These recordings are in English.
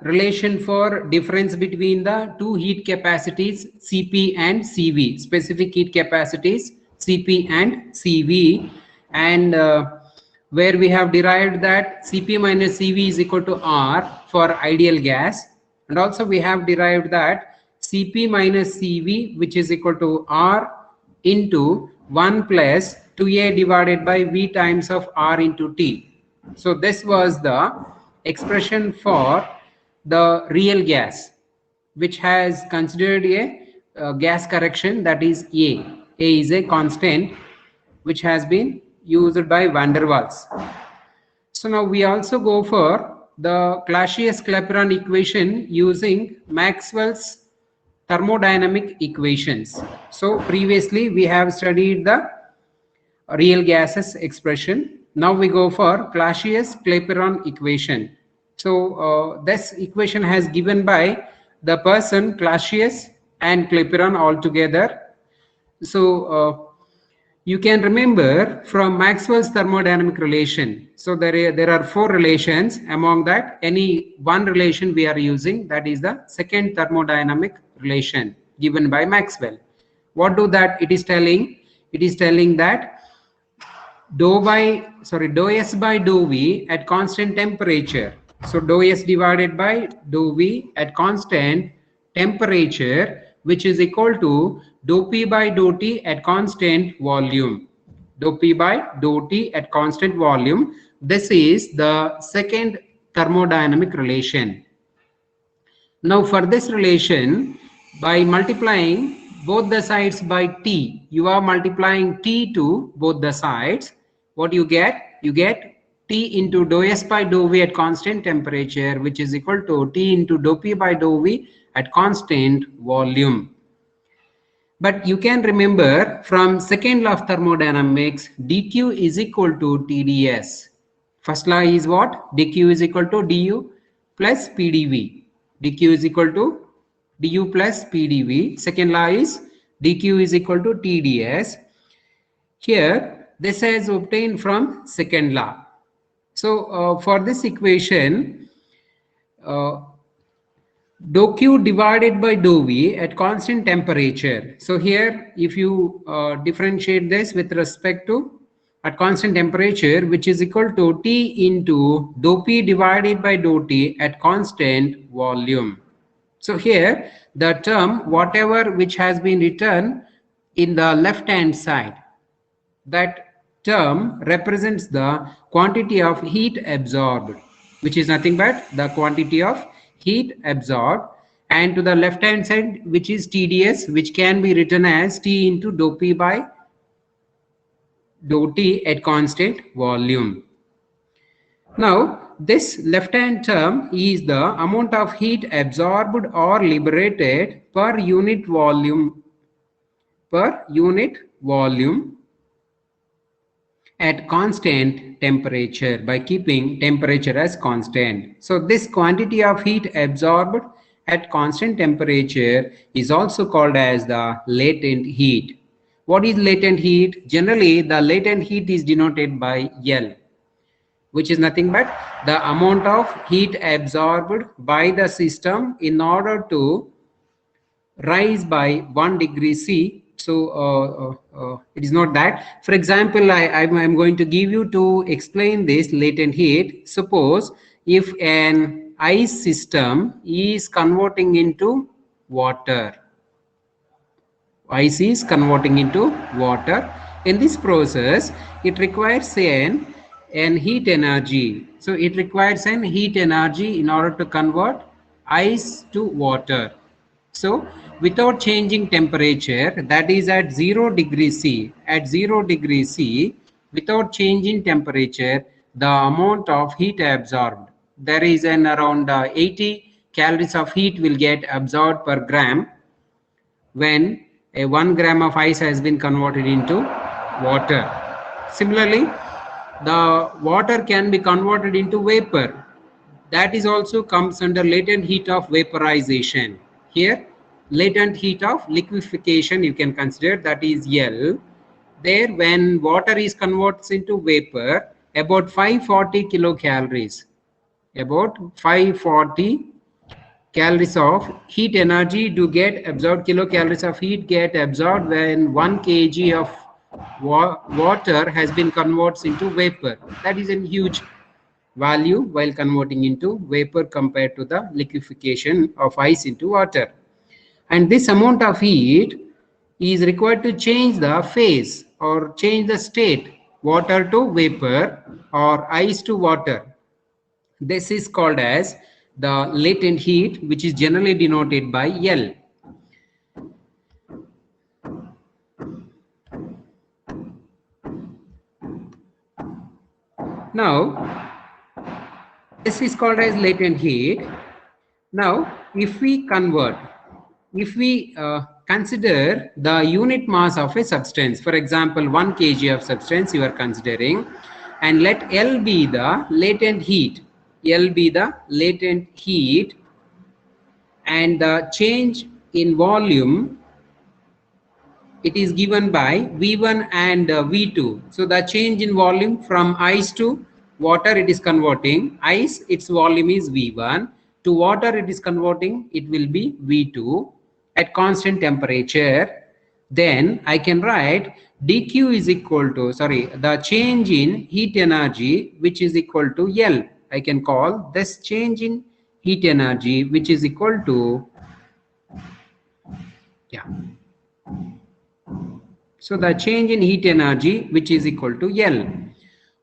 relation for difference between the two heat capacities Cp and Cv, specific heat capacities Cp and Cv, and where we have derived that Cp minus Cv is equal to R for ideal gas, and also we have derived that Cp minus Cv, which is equal to R into 1 plus 2A divided by V times of R into T. So this was the expression for the real gas, which has considered a gas correction, that is A. A is a constant which has been used by van der Waals. So now we also go for the Clausius-Clapeyron equation using Maxwell's thermodynamic equations. So previously we have studied the real gases expression. Now we go for Clausius-Clapeyron equation. So this equation has given by the person Clausius and Clapeyron all together. So you can remember from Maxwell's thermodynamic relation. So there are four relations. Among that, any one relation we are using, that is the second thermodynamic relation given by Maxwell. What do that it is telling? It is telling that dou S by dou V at constant temperature. So dou S divided by dou V at constant temperature, which is equal to dou P by dou T at constant volume. Dou P by dou T at constant volume. This is the second thermodynamic relation. Now for this relation, by multiplying both the sides by T, you are multiplying T to both the sides. What you get? You get T into dou S by dou V at constant temperature, which is equal to T into dou P by dou V at constant volume. But you can remember from second law of thermodynamics, dq is equal to TdS. First law is what? dq is equal to du plus pdv. dq is equal to du plus pdv. Second law is dq is equal to TdS. Here, this is obtained from second law. So for this equation, dou Q divided by dou V at constant temperature. So here, if you differentiate this with respect to at constant temperature, which is equal to T into dou P divided by dou T at constant volume. So here, the term whatever which has been written in the left hand side, that term represents the quantity of heat absorbed, which is nothing but the quantity of heat absorbed, and to the left hand side, which is TdS, which can be written as T into dou P by dou T at constant volume. Now this left hand term is the amount of heat absorbed or liberated per unit volume at constant temperature, by keeping temperature as constant. So this quantity of heat absorbed at constant temperature is also called as the latent heat. What is latent heat? Generally, the latent heat is denoted by L, which is nothing but the amount of heat absorbed by the system in order to rise by 1 degree C. So it is not that. For example, I'm going to give you to explain this latent heat. Suppose if an ice system is converting into water. Ice is converting into water. In this process, it requires an heat energy. So it requires an heat energy in order to convert ice to water. So without changing temperature, that is at 0 degree C, without changing temperature, the amount of heat absorbed, there is an around 80 calories of heat will get absorbed per gram when a 1 gram of ice has been converted into water. Similarly, the water can be converted into vapor. That is also comes under latent heat of vaporization. Here, latent heat of liquefaction you can consider, that is L. There, when water is converted into vapor, about 540 kilocalories, about 540 calories of heat energy do get absorbed, kilocalories of heat get absorbed when 1 kg of water has been converted into vapor. That is a huge value while converting into vapor compared to the liquefaction of ice into water. And this amount of heat is required to change the phase or change the state, water to vapor or ice to water. This is called as the latent heat, which is generally denoted by L. Now, this is called as latent heat. Now, if we convert, if we consider the unit mass of a substance, for example, 1 kg of substance you are considering, and let L be the latent heat, L be the latent heat, and the change in volume, it is given by V1 and V2. So the change in volume from ice to water, it is converting. Ice, its volume is V1. To water, it is converting, it will be V2 at constant temperature. Then I can write dq is equal to, the change in heat energy, which is equal to L. I can call this change in heat energy, which is equal to, so the change in heat energy, which is equal to L.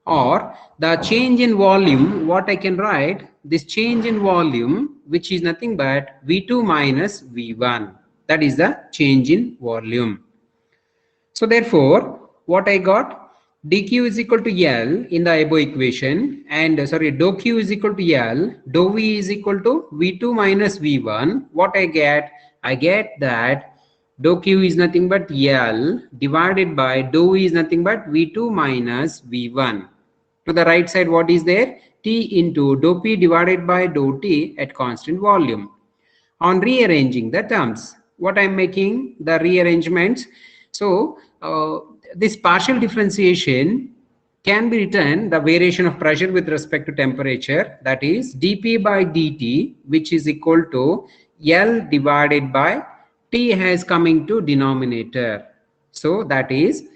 Or the change in volume, what I can write, this change in volume, which is nothing but V2 minus V1. That is the change in volume. So therefore, what I got, dq is equal to L in the above equation, and dou q is equal to L, dou v is equal to V2 minus V1. What I get that dou q is nothing but L divided by dou v is nothing but V2 minus V1. To the right side, what is there? T into dou p divided by dou t at constant volume. On rearranging the terms, what I'm making the rearrangements. So this partial differentiation can be written the variation of pressure with respect to temperature, that is dp by dt, which is equal to L divided by T has coming to denominator. So that is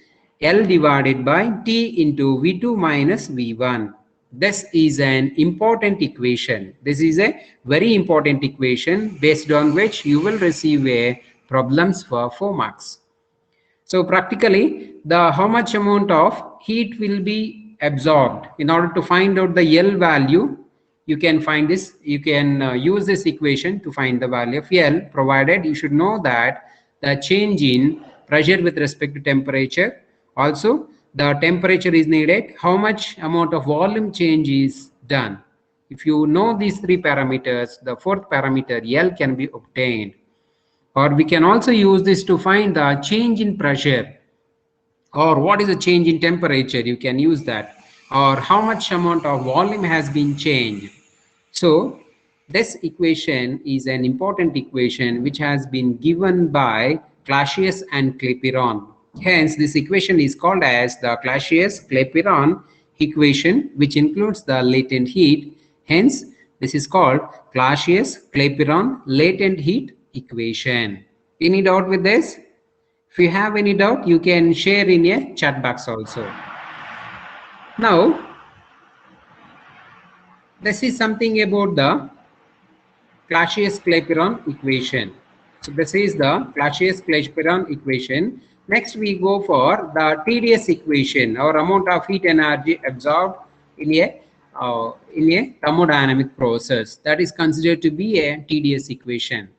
L divided by T into V2 minus V1. This is an important equation. This is a very important equation based on which you will receive a problems for 4 marks. So practically, how much amount of heat will be absorbed. In order to find out the L value, you can find this, you can use this equation to find the value of L, provided you should know that the change in pressure with respect to temperature, also the temperature is needed, how much amount of volume change is done. If you know these 3 parameters, the 4th parameter L can be obtained. Or we can also use this to find the change in pressure, or what is the change in temperature, you can use that, or how much amount of volume has been changed. So this equation is an important equation which has been given by Clausius and Clapeyron. Hence this equation is called as the Clausius-Clapeyron equation, which includes the latent heat. Hence this is called Clausius-Clapeyron latent heat equation. Any doubt with this? If you have any doubt, you can share in a chat box also. Now, this is something about the Clausius-Clapeyron equation. So this is the Clausius-Clapeyron equation. Next we go for the TDS equation, or amount of heat energy absorbed in a thermodynamic process. That is considered to be a TDS equation.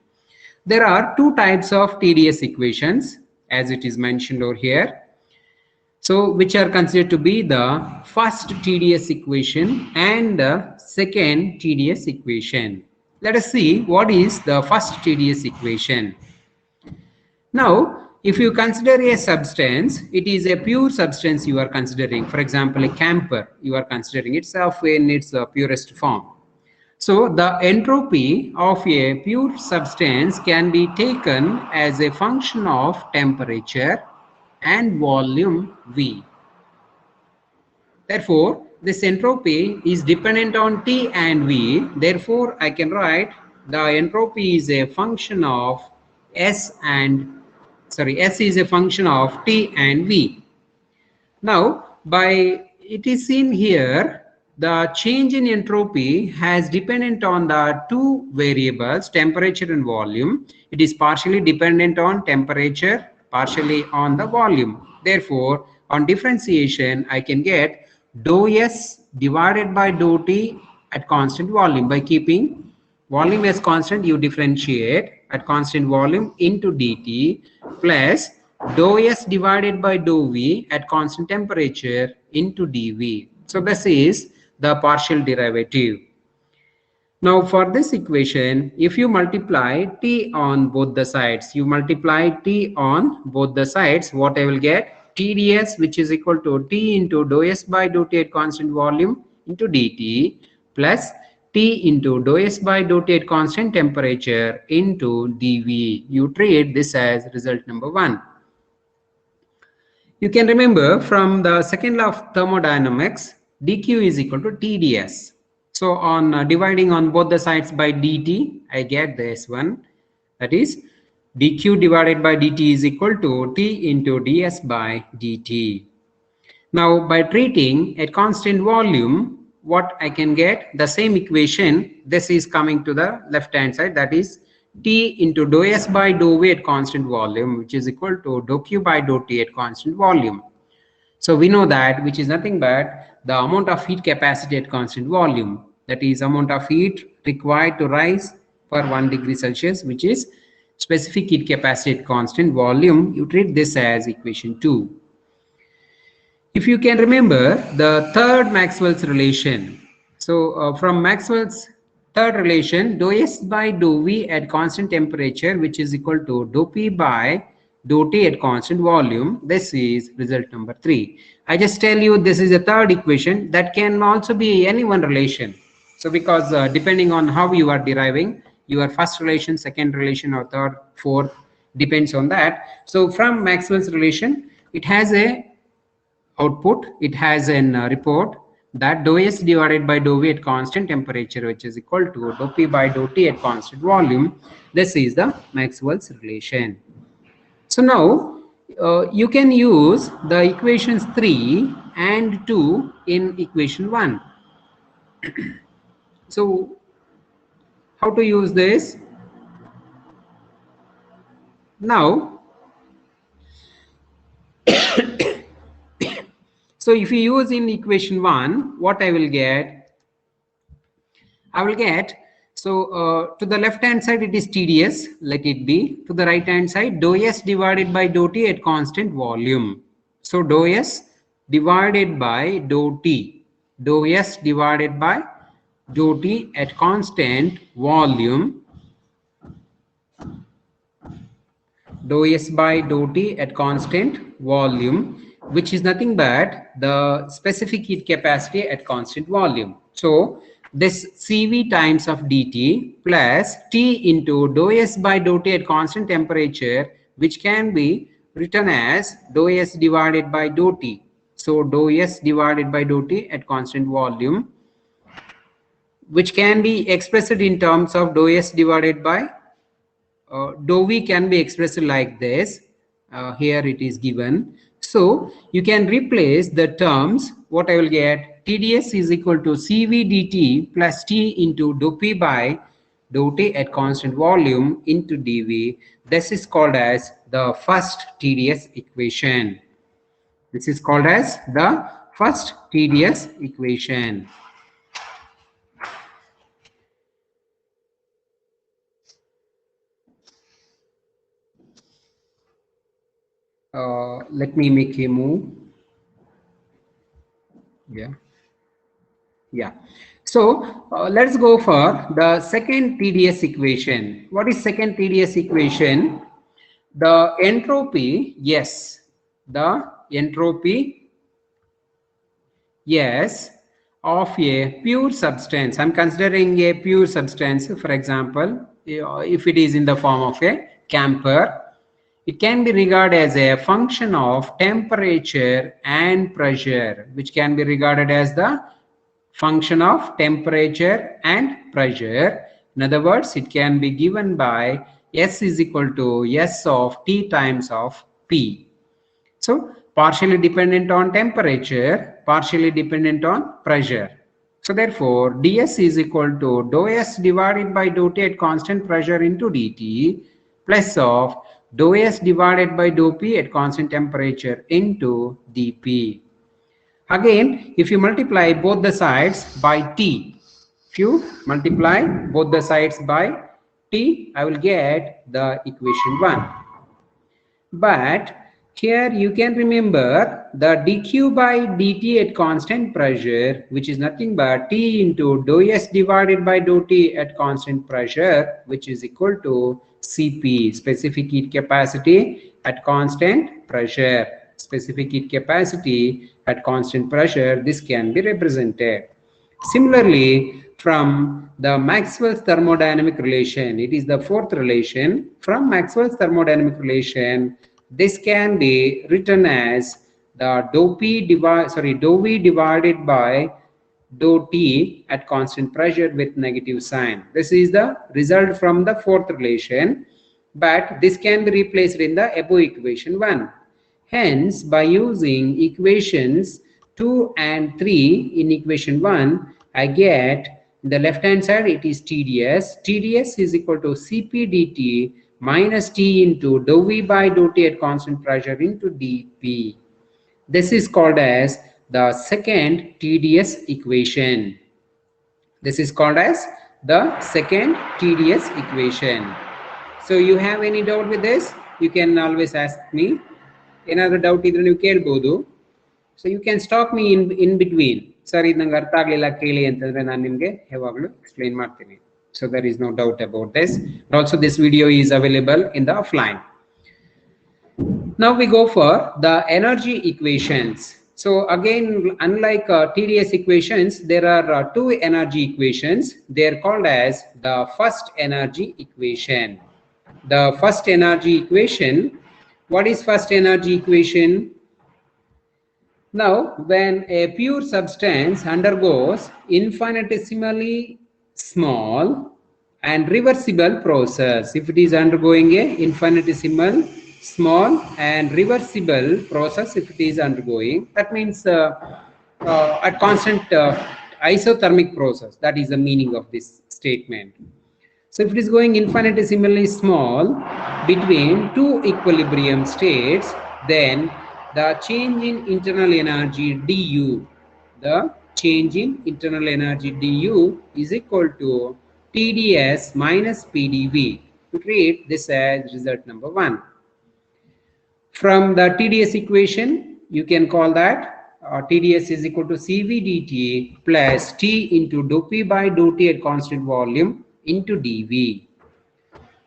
There are 2 types of TDS equations, as it is mentioned over here. So which are considered to be the first TDS equation and the second TDS equation. Let us see what is the first TDS equation. Now, if you consider a substance, it is a pure substance you are considering. For example, a camphor, you are considering itself in its purest form. So the entropy of a pure substance can be taken as a function of temperature and volume V. Therefore, this entropy is dependent on T and V. Therefore, I can write the entropy is a function of S is a function of T and V. Now, by it is seen here, the change in entropy has dependent on the two variables, temperature and volume. It is partially dependent on temperature, partially on the volume. Therefore, on differentiation, I can get dou S divided by dou T at constant volume. By keeping volume as constant, you differentiate at constant volume into dt plus dou S divided by dou V at constant temperature into dV. So this is the partial derivative. Now for this equation, if you multiply T on both the sides, what I will get? TdS, which is equal to T into dou S by dou T at constant volume into dt plus T into dou S by dou T at constant temperature into dV. You treat this as result number 1. You can remember from the second law of thermodynamics, dq is equal to TdS. So on dividing on both the sides by dt, I get this one. That is dq divided by dt is equal to T into ds by dt. Now by treating at constant volume, what I can get? The same equation. This is coming to the left hand side. That is T into dou S by dou V at constant volume, which is equal to dou Q by dou T at constant volume. So we know that, which is nothing but the amount of heat capacity at constant volume. That is amount of heat required to rise for 1 degree Celsius, which is specific heat capacity at constant volume. You treat this as equation 2. If you can remember the third Maxwell's relation. So from Maxwell's third relation, dou S by dou V at constant temperature, which is equal to dou P by dou T at constant volume. This is result number 3. I just tell you this is a third equation. That can also be any one relation. So because depending on how you are deriving your first relation, second relation, or third, fourth, depends on that. So from Maxwell's relation, it has a output, it has an report that dou S divided by dou V at constant temperature, which is equal to dou P by dou T at constant volume. This is the Maxwell's relation. So now you can use the equations 3 and 2 in equation 1. So how to use this? Now so if you use in equation 1, what I will get? So to the left hand side it is TdS, let it be. To the right hand side, dou S divided by dou T at constant volume. So dou S divided by dou T, dou S divided by dou T at constant volume, dou S by dou T at constant volume, which is nothing but the specific heat capacity at constant volume. So this Cv times of dt plus T into dou S by dou T at constant temperature, which can be written as dou S divided by dou T. So dou S divided by dou T at constant volume, which can be expressed in terms of dou S divided by dou V, can be expressed like this. Here it is given. So you can replace the terms. What I will get? TdS is equal to Cv dt plus T into dou P by dou T at constant volume into dV. This is called as the first TdS equation. This is called as the first TdS equation. Let me make a move. Yeah. So let's go for the second TdS equation. What is second TdS equation? The entropy, yes, the entropy, yes, of a pure substance. I'm considering a pure substance. For example, if it is in the form of a camphor, it can be regarded as a function of temperature and pressure, which can be regarded as the function of temperature and pressure. In other words, it can be given by S is equal to S of T times of P. So partially dependent on temperature, partially dependent on pressure. So therefore, ds is equal to dou S divided by dou T at constant pressure into dt plus of dou S divided by dou P at constant temperature into dP. Again, if you multiply both the sides by T, if you multiply both the sides by T, I will get the equation 1. But here you can remember the dq by dt at constant pressure, which is nothing but T into dou S divided by dou T at constant pressure, which is equal to Cp, specific heat capacity at constant pressure. Specific heat capacity at constant pressure, this can be represented. Similarly, from the Maxwell's thermodynamic relation, it is the fourth relation. From Maxwell's thermodynamic relation, this can be written as the dou V divided by dou T at constant pressure with negative sign. This is the result from the fourth relation, but this can be replaced in the above equation 1. Hence, by using equations 2 and 3 in equation 1, I get the left hand side it is TdS. TdS is equal to Cp dt minus T into dou V by dou T at constant pressure into dP. This is called as the second TdS equation. This is called as the second TdS equation. So you have any doubt with this? You can always ask me. Another doubt idre ನೀವು ಕೇಳಬಹುದು. So you can stop me in between. Sir, ಇದು ನಂಗೆ ಅರ್ಥ ಆಗಲಿಲ್ಲ ಕೇಳಿ ಅಂತಂದ್ರೆ ನಾನು ನಿಮಗೆ ಯಾವಾಗಲೂ ಎಕ್ಸ್ಪ್ಲೈನ್ ಮಾಡ್ತೀನಿ. So there is no doubt about this. Also, this video is available in the offline. Now we go for the energy equations. So again, unlike TdS equations, there are two energy equations. They are called as the first energy equation. The first energy equation. What is first energy equation? Now, when a pure substance undergoes infinitesimally small and reversible process, if it is undergoing a infinitesimal small and reversible process, if it is undergoing, that means at constant isothermic process, that is the meaning of this statement. So if it is going infinitesimally small between two equilibrium states, then the change in internal energy du, the change in internal energy du is equal to TdS minus PdV. To treat this as result number 1. From the TdS equation, you can call that TdS is equal to Cv dt plus T into dou P by dou T at constant volume into dV.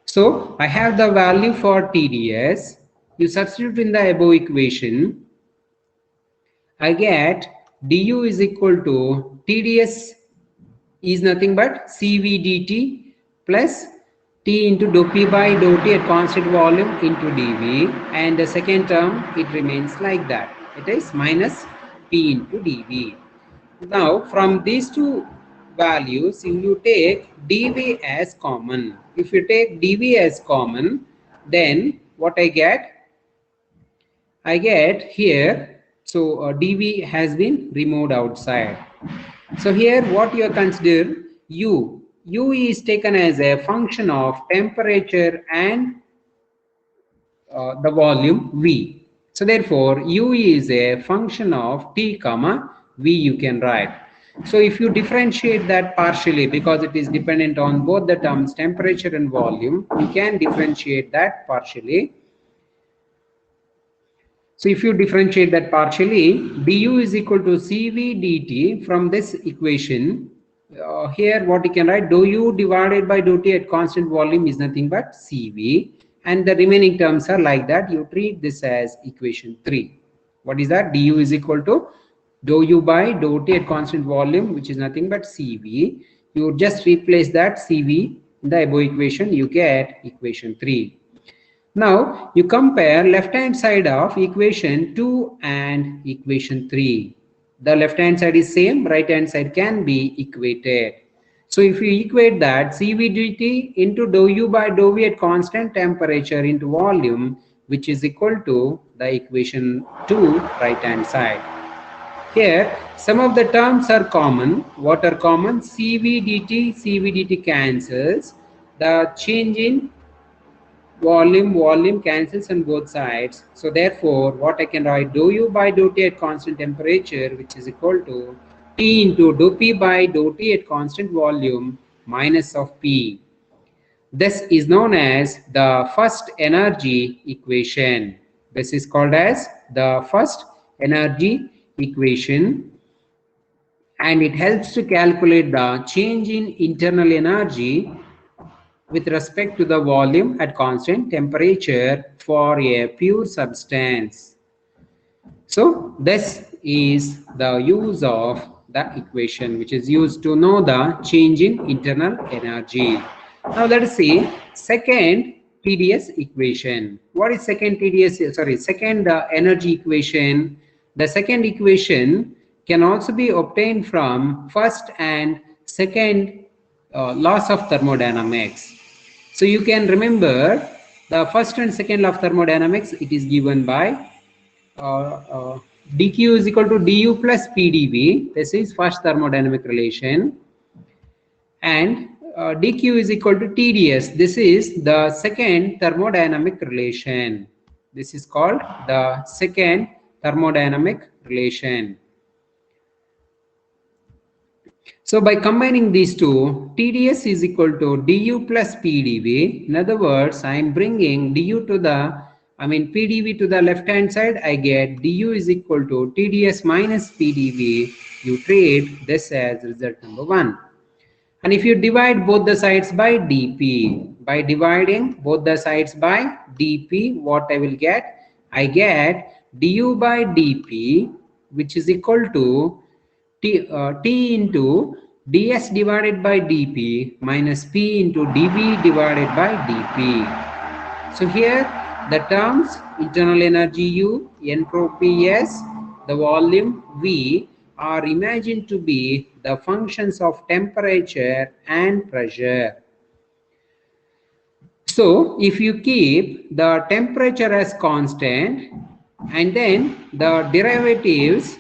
So I have the value for TdS. You substitute in the above equation. I get du is equal to TdS is nothing but Cv dt plus T into dou P by dou T at constant volume into dV, and the second term it remains like that. It is minus P into dV. Now from these two values, if you take dV as common, if you take dV as common, then what I get here, so dV has been removed outside. So here what you consider, u is taken as a function of temperature and the volume V. So therefore u is a function of T comma V, you can write. So if you differentiate that partially, because it is dependent on both the terms temperature and volume, you can differentiate that partially. So if you differentiate that partially, du is equal to Cv dt from this equation. Here what you can write, dou u divided by dou T at constant volume is nothing but Cv, and the remaining terms are like that. You treat this as equation 3. What is that? Du is equal to dou u by dou T at constant volume, which is nothing but Cv. You just replace that Cv in the above equation, you get equation 3. Now you compare left hand side of equation 2 and equation 3. The left hand side is same, right hand side can be equated. So if you equate that Cv dt into dou u by dou v at constant temperature into volume, which is equal to the equation 2 right hand side. Here some of the terms are common. What are common? Cv dt cancels. The change in volume cancels on both sides. So therefore what I can write, dou u by dou t at constant temperature, which is equal to T into dou p by dou t at constant volume minus of P. This is known as the first energy equation. This is called as the first energy equation, and it helps to calculate the change in internal energy with respect to the volume at constant temperature for a pure substance. So this is the use of the equation, which is used to know the change in internal energy. Now let us see second TDS equation. What is second TDS? Second energy equation. The second equation can also be obtained from first and second laws of thermodynamics. So you can remember the first and second law of thermodynamics. It is given by dq is equal to du plus pdv. This is first thermodynamic relation. And dq is equal to tds. This is the second thermodynamic relation. This is called the second thermodynamic relation. So by combining these two, TDS is equal to du plus PdV. In other words, I am bringing du to the, PdV to the left hand side. I get du is equal to TDS minus PdV. You treat this as result number 1. And if you divide both the sides by dP, by dividing both the sides by dP, what I will get? I get du by dP, which is equal to T into ds divided by dP minus P into dV divided by dP. So here the terms internal energy U, entropy S, the volume V are imagined to be the functions of temperature and pressure. So if you keep the temperature as constant and then the derivatives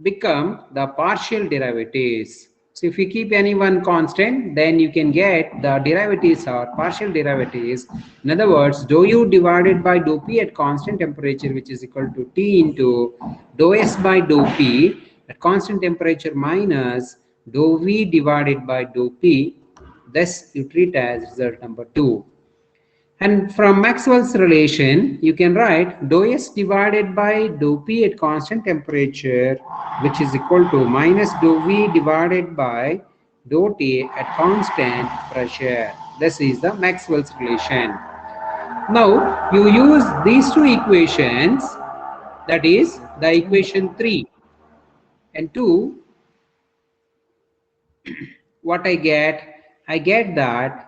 become the partial derivatives. So if you keep any one constant, then you can get the derivatives or partial derivatives. In other words, dou u divided by dou p at constant temperature, which is equal to T into dou s by dou p at constant temperature minus dou v divided by dou p. This you treat as result number 2. And from Maxwell's relation, you can write dou s divided by dou p at constant temperature, which is equal to minus dou v divided by dou t at constant pressure. This is the Maxwell's relation. Now, you use these two equations, that is the equation 3 and 2. What I get that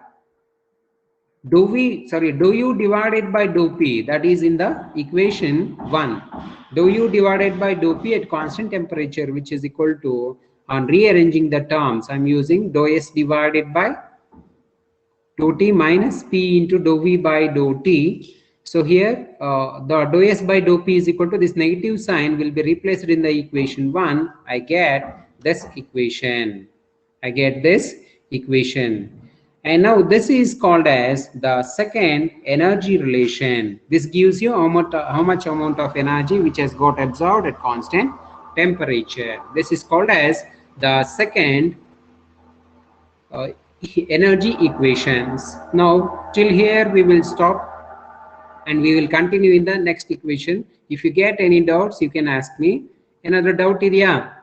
dou u divided by dou p, that is in the equation 1. Dou u divided by dou p at constant temperature, which is equal to, on rearranging the terms, I'm using dou s divided by dou t minus p into dou v by dou t. So here the dou s by dou p is equal to, this negative sign will be replaced in the equation 1. I get this equation. And now this is called as the second energy relation. This gives you how much amount of energy which has got absorbed at constant temperature. This is called as the second energy equations. Now till here we will stop and we will continue in the next equation. If you get any doubts, you can ask me. Another doubt, Idya?